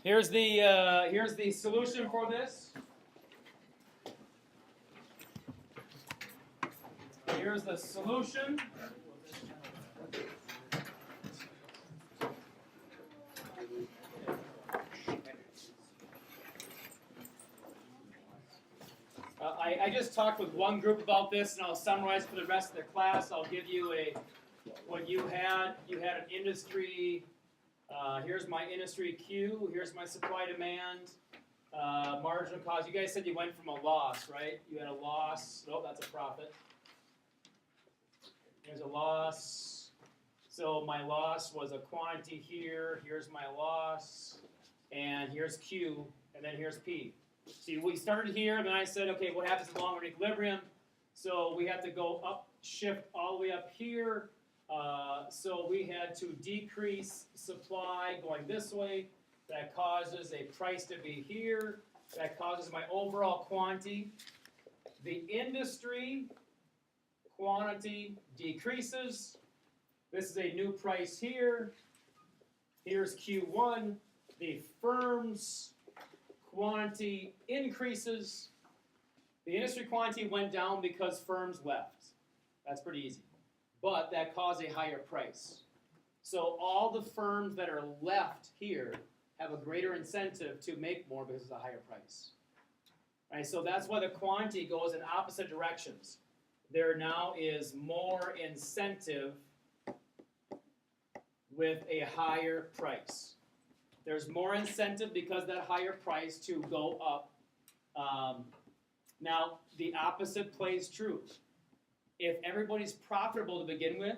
Here's the solution for this. Here's the solution. I just talked with one group about this, and I'll summarize for the rest of the class. I'll give you what you had. You had an industry. Here's my industry Q. Here's my supply demand. Marginal cost. You guys said you went from a loss, right? You had a loss. Oh, that's a profit. Here's a loss. So my loss was a quantity here. Here's my loss. And here's Q. And then here's P. See, we started here, and then I said, okay, what happens in long-run equilibrium? So we have to go up, shift all the way up here. So we had to decrease supply going this way. That causes a price to be here. That causes my overall quantity. The industry quantity decreases. This is a new price here. Here's Q1. The firm's quantity increases. The industry quantity went down because firms left. That's pretty easy. But that caused a higher price. So all the firms that are left here have a greater incentive to make more because it's a higher price. Right, so that's why the quantity goes in opposite directions. There now is more incentive with a higher price. There's more incentive because of that higher price to go up. Now, the opposite plays true. If everybody's profitable to begin with,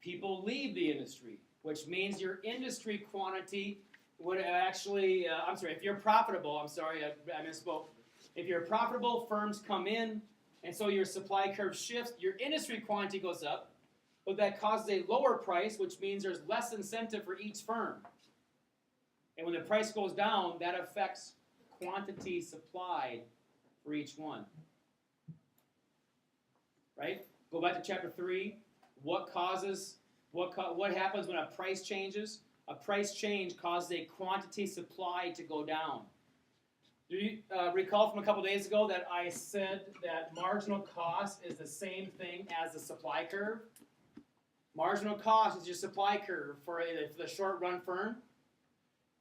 people leave the industry, which means your industry quantity would actually, if you're profitable, I misspoke. If you're profitable, firms come in, and so your supply curve shifts, your industry quantity goes up, but that causes a lower price, which means there's less incentive for each firm. And when the price goes down, that affects quantity supplied for each one. Right? Go back to chapter 3. What happens when a price changes? A price change causes a quantity supply to go down. Do you recall from a couple days ago that I said that marginal cost is the same thing as the supply curve? Marginal cost is your supply curve for the short run firm.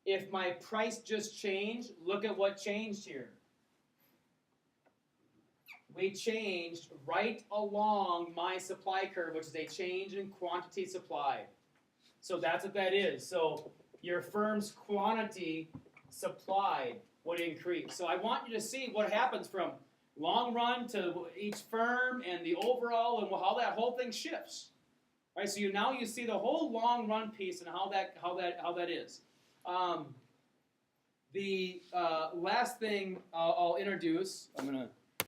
If my price just changed, look at what changed here. We changed right along my supply curve, which is a change in quantity supplied. So that's what that is. So your firm's quantity supplied would increase. So I want you to see what happens from long run to each firm and the overall and how that whole thing shifts. Right? So now you see the whole long run piece and how that is. The last thing I'll introduce, I'm going to